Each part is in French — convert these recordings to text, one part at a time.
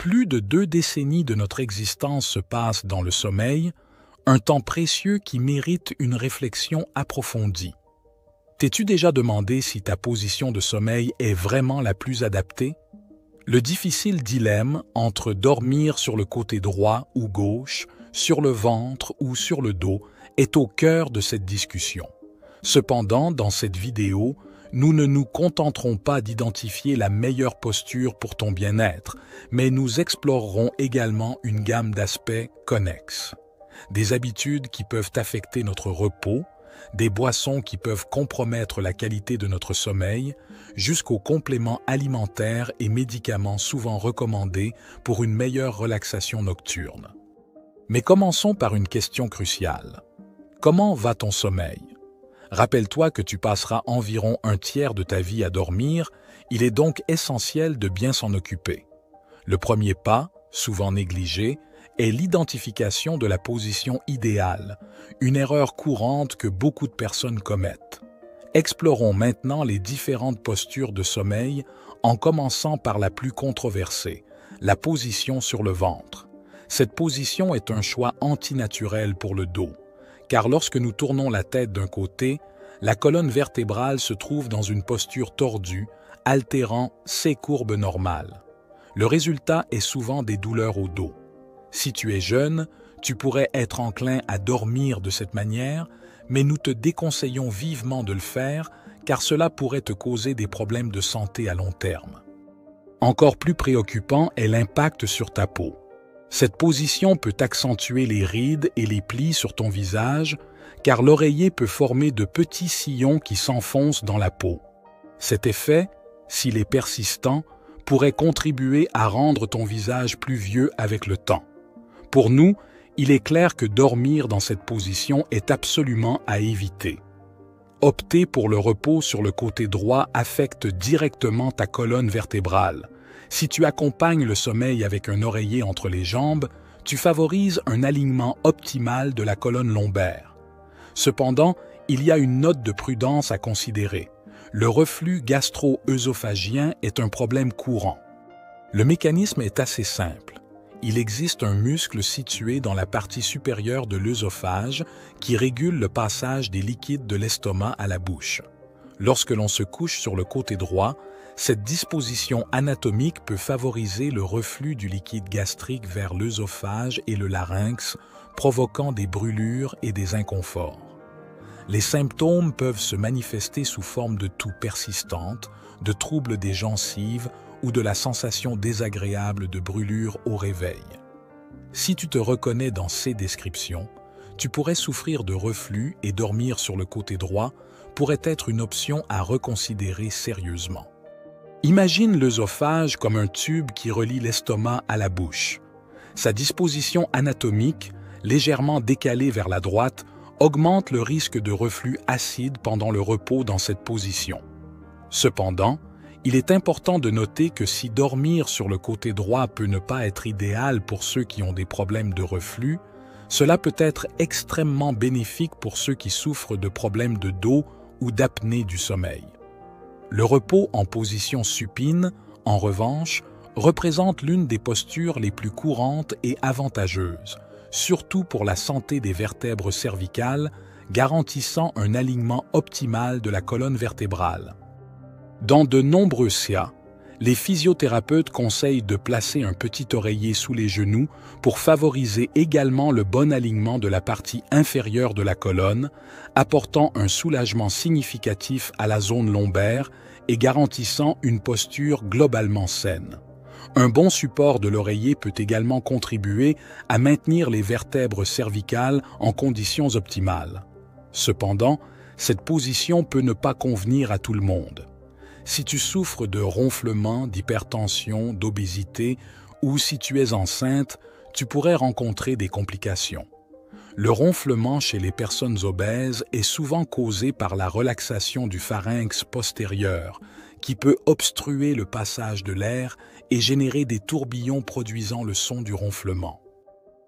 Plus de 2 décennies de notre existence se passent dans le sommeil, un temps précieux qui mérite une réflexion approfondie. T'es-tu déjà demandé si ta position de sommeil est vraiment la plus adaptée? Le difficile dilemme entre dormir sur le côté droit ou gauche, sur le ventre ou sur le dos, est au cœur de cette discussion. Cependant, dans cette vidéo, nous ne nous contenterons pas d'identifier la meilleure posture pour ton bien-être, mais nous explorerons également une gamme d'aspects connexes. Des habitudes qui peuvent affecter notre repos, des boissons qui peuvent compromettre la qualité de notre sommeil, jusqu'aux compléments alimentaires et médicaments souvent recommandés pour une meilleure relaxation nocturne. Mais commençons par une question cruciale. Comment va ton sommeil? Rappelle-toi que tu passeras environ un tiers de ta vie à dormir, il est donc essentiel de bien s'en occuper. Le premier pas, souvent négligé, est l'identification de la position idéale, une erreur courante que beaucoup de personnes commettent. Explorons maintenant les différentes postures de sommeil en commençant par la plus controversée, la position sur le ventre. Cette position est un choix antinaturel pour le dos, car lorsque nous tournons la tête d'un côté, la colonne vertébrale se trouve dans une posture tordue, altérant ses courbes normales. Le résultat est souvent des douleurs au dos. Si tu es jeune, tu pourrais être enclin à dormir de cette manière, mais nous te déconseillons vivement de le faire car cela pourrait te causer des problèmes de santé à long terme. Encore plus préoccupant est l'impact sur ta peau. Cette position peut accentuer les rides et les plis sur ton visage, car l'oreiller peut former de petits sillons qui s'enfoncent dans la peau. Cet effet, s'il est persistant, pourrait contribuer à rendre ton visage plus vieux avec le temps. Pour nous, il est clair que dormir dans cette position est absolument à éviter. Opter pour le repos sur le côté droit affecte directement ta colonne vertébrale. Si tu accompagnes le sommeil avec un oreiller entre les jambes, tu favorises un alignement optimal de la colonne lombaire. Cependant, il y a une note de prudence à considérer. Le reflux gastro-œsophagien est un problème courant. Le mécanisme est assez simple. Il existe un muscle situé dans la partie supérieure de l'œsophage qui régule le passage des liquides de l'estomac à la bouche. Lorsque l'on se couche sur le côté droit, cette disposition anatomique peut favoriser le reflux du liquide gastrique vers l'œsophage et le larynx, provoquant des brûlures et des inconforts. Les symptômes peuvent se manifester sous forme de toux persistante, de troubles des gencives ou de la sensation désagréable de brûlure au réveil. Si tu te reconnais dans ces descriptions, tu pourrais souffrir de reflux et dormir sur le côté droit pourrait être une option à reconsidérer sérieusement. Imagine l'œsophage comme un tube qui relie l'estomac à la bouche. Sa disposition anatomique, légèrement décalée vers la droite, augmente le risque de reflux acide pendant le repos dans cette position. Cependant, il est important de noter que si dormir sur le côté droit peut ne pas être idéal pour ceux qui ont des problèmes de reflux, cela peut être extrêmement bénéfique pour ceux qui souffrent de problèmes de dos ou d'apnée du sommeil. Le repos en position supine, en revanche, représente l'une des postures les plus courantes et avantageuses, surtout pour la santé des vertèbres cervicales, garantissant un alignement optimal de la colonne vertébrale. Dans de nombreux cas, les physiothérapeutes conseillent de placer un petit oreiller sous les genoux pour favoriser également le bon alignement de la partie inférieure de la colonne, apportant un soulagement significatif à la zone lombaire et garantissant une posture globalement saine. Un bon support de l'oreiller peut également contribuer à maintenir les vertèbres cervicales en conditions optimales. Cependant, cette position peut ne pas convenir à tout le monde. Si tu souffres de ronflements, d'hypertension, d'obésité ou si tu es enceinte, tu pourrais rencontrer des complications. Le ronflement chez les personnes obèses est souvent causé par la relaxation du pharynx postérieur, qui peut obstruer le passage de l'air et générer des tourbillons produisant le son du ronflement.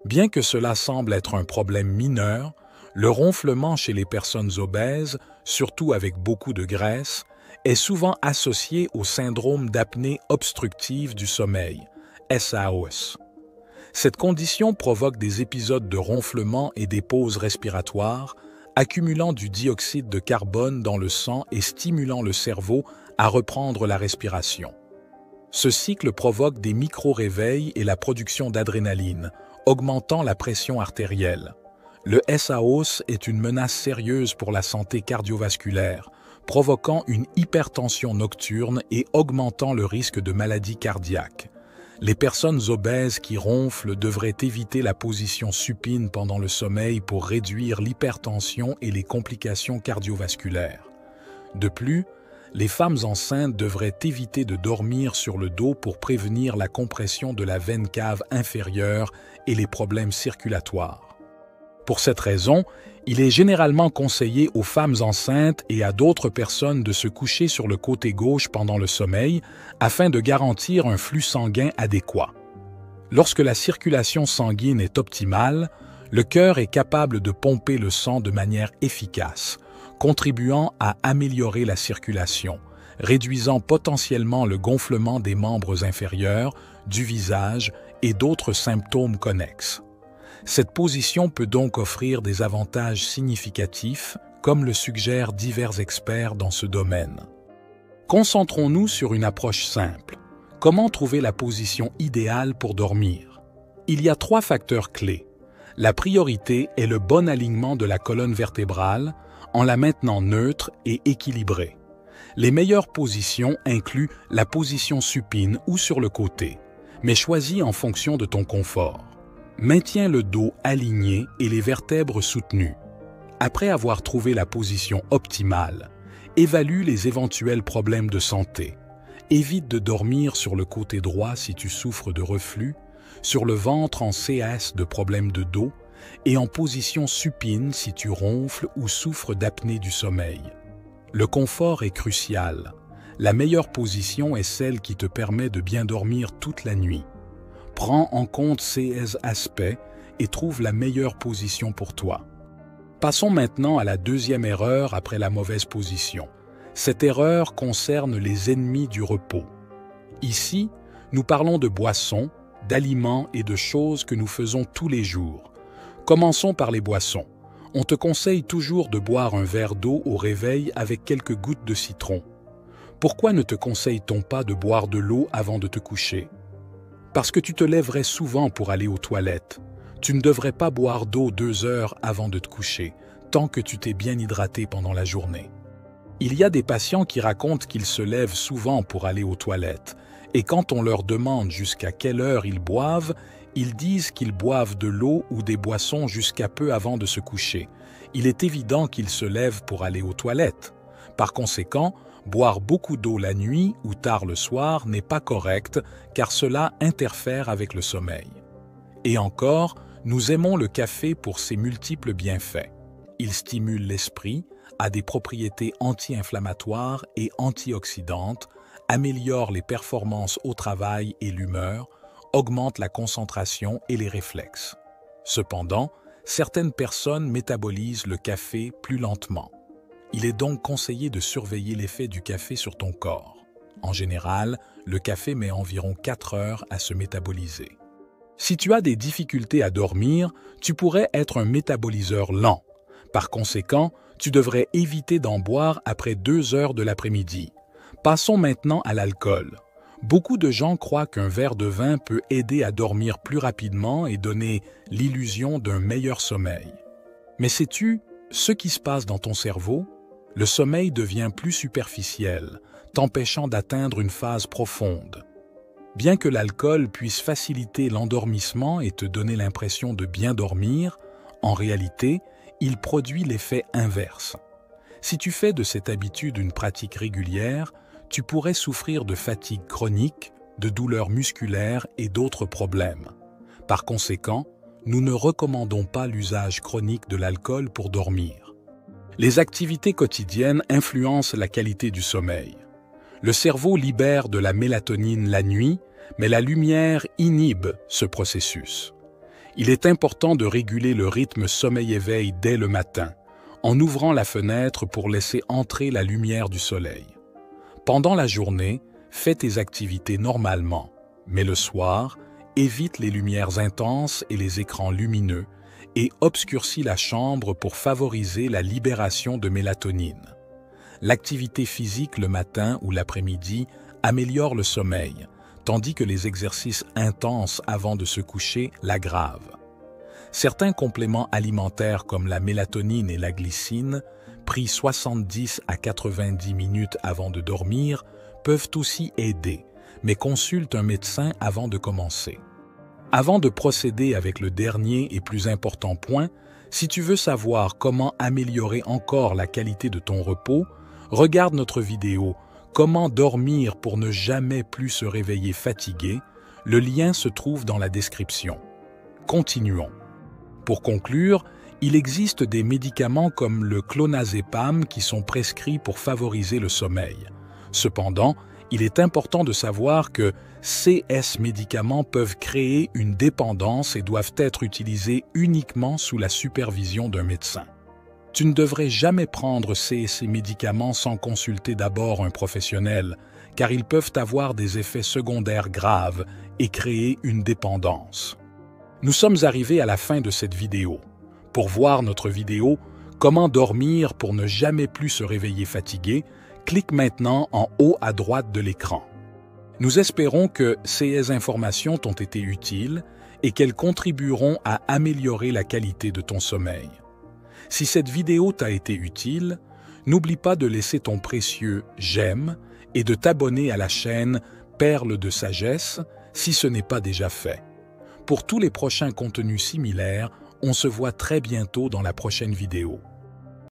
Bien que cela semble être un problème mineur, le ronflement chez les personnes obèses, surtout avec beaucoup de graisse, est souvent associé au syndrome d'apnée obstructive du sommeil, SAOS. Cette condition provoque des épisodes de ronflement et des pauses respiratoires, accumulant du dioxyde de carbone dans le sang et stimulant le cerveau à reprendre la respiration. Ce cycle provoque des micro-réveils et la production d'adrénaline, augmentant la pression artérielle. Le SAOS est une menace sérieuse pour la santé cardiovasculaire, provoquant une hypertension nocturne et augmentant le risque de maladies cardiaques. Les personnes obèses qui ronflent devraient éviter la position supine pendant le sommeil pour réduire l'hypertension et les complications cardiovasculaires. De plus, les femmes enceintes devraient éviter de dormir sur le dos pour prévenir la compression de la veine cave inférieure et les problèmes circulatoires. Pour cette raison, il est généralement conseillé aux femmes enceintes et à d'autres personnes de se coucher sur le côté gauche pendant le sommeil afin de garantir un flux sanguin adéquat. Lorsque la circulation sanguine est optimale, le cœur est capable de pomper le sang de manière efficace, contribuant à améliorer la circulation, réduisant potentiellement le gonflement des membres inférieurs, du visage et d'autres symptômes connexes. Cette position peut donc offrir des avantages significatifs, comme le suggèrent divers experts dans ce domaine. Concentrons-nous sur une approche simple. Comment trouver la position idéale pour dormir? Il y a 3 facteurs clés. La priorité est le bon alignement de la colonne vertébrale, en la maintenant neutre et équilibrée. Les meilleures positions incluent la position supine ou sur le côté, mais choisis en fonction de ton confort. Maintiens le dos aligné et les vertèbres soutenues. Après avoir trouvé la position optimale, évalue les éventuels problèmes de santé. Évite de dormir sur le côté droit si tu souffres de reflux, sur le ventre en CS de problèmes de dos et en position supine si tu ronfles ou souffres d'apnée du sommeil. Le confort est crucial. La meilleure position est celle qui te permet de bien dormir toute la nuit. Prends en compte ces aspects et trouve la meilleure position pour toi. Passons maintenant à la deuxième erreur après la mauvaise position. Cette erreur concerne les ennemis du repos. Ici, nous parlons de boissons, d'aliments et de choses que nous faisons tous les jours. Commençons par les boissons. On te conseille toujours de boire un verre d'eau au réveil avec quelques gouttes de citron. Pourquoi ne te conseille-t-on pas de boire de l'eau avant de te coucher? Parce que tu te lèverais souvent pour aller aux toilettes. Tu ne devrais pas boire d'eau 2 heures avant de te coucher, tant que tu t'es bien hydraté pendant la journée. Il y a des patients qui racontent qu'ils se lèvent souvent pour aller aux toilettes, et quand on leur demande jusqu'à quelle heure ils boivent, ils disent qu'ils boivent de l'eau ou des boissons jusqu'à peu avant de se coucher. Il est évident qu'ils se lèvent pour aller aux toilettes. Par conséquent, boire beaucoup d'eau la nuit ou tard le soir n'est pas correct car cela interfère avec le sommeil. Et encore, nous aimons le café pour ses multiples bienfaits. Il stimule l'esprit, a des propriétés anti-inflammatoires et antioxydantes, améliore les performances au travail et l'humeur, augmente la concentration et les réflexes. Cependant, certaines personnes métabolisent le café plus lentement. Il est donc conseillé de surveiller l'effet du café sur ton corps. En général, le café met environ 4 heures à se métaboliser. Si tu as des difficultés à dormir, tu pourrais être un métaboliseur lent. Par conséquent, tu devrais éviter d'en boire après 2 heures de l'après-midi. Passons maintenant à l'alcool. Beaucoup de gens croient qu'un verre de vin peut aider à dormir plus rapidement et donner l'illusion d'un meilleur sommeil. Mais sais-tu ce qui se passe dans ton cerveau? Le sommeil devient plus superficiel, t'empêchant d'atteindre une phase profonde. Bien que l'alcool puisse faciliter l'endormissement et te donner l'impression de bien dormir, en réalité, il produit l'effet inverse. Si tu fais de cette habitude une pratique régulière, tu pourrais souffrir de fatigue chronique, de douleurs musculaires et d'autres problèmes. Par conséquent, nous ne recommandons pas l'usage chronique de l'alcool pour dormir. Les activités quotidiennes influencent la qualité du sommeil. Le cerveau libère de la mélatonine la nuit, mais la lumière inhibe ce processus. Il est important de réguler le rythme sommeil-éveil dès le matin, en ouvrant la fenêtre pour laisser entrer la lumière du soleil. Pendant la journée, fais tes activités normalement, mais le soir, évite les lumières intenses et les écrans lumineux et obscurcit la chambre pour favoriser la libération de mélatonine. L'activité physique le matin ou l'après-midi améliore le sommeil, tandis que les exercices intenses avant de se coucher l'aggravent. Certains compléments alimentaires comme la mélatonine et la glycine, pris 70 à 90 minutes avant de dormir, peuvent aussi aider, mais consulte un médecin avant de commencer. Avant de procéder avec le dernier et plus important point, si tu veux savoir comment améliorer encore la qualité de ton repos, regarde notre vidéo « Comment dormir pour ne jamais plus se réveiller fatigué ». Le lien se trouve dans la description. Continuons. Pour conclure, il existe des médicaments comme le clonazepam qui sont prescrits pour favoriser le sommeil. Cependant, il est important de savoir que ces médicaments peuvent créer une dépendance et doivent être utilisés uniquement sous la supervision d'un médecin. Tu ne devrais jamais prendre ces médicaments sans consulter d'abord un professionnel, car ils peuvent avoir des effets secondaires graves et créer une dépendance. Nous sommes arrivés à la fin de cette vidéo. Pour voir notre vidéo « Comment dormir pour ne jamais plus se réveiller fatigué », clique maintenant en haut à droite de l'écran. Nous espérons que ces informations t'ont été utiles et qu'elles contribueront à améliorer la qualité de ton sommeil. Si cette vidéo t'a été utile, n'oublie pas de laisser ton précieux « j'aime » et de t'abonner à la chaîne Perles de Sagesse si ce n'est pas déjà fait. Pour tous les prochains contenus similaires, on se voit très bientôt dans la prochaine vidéo.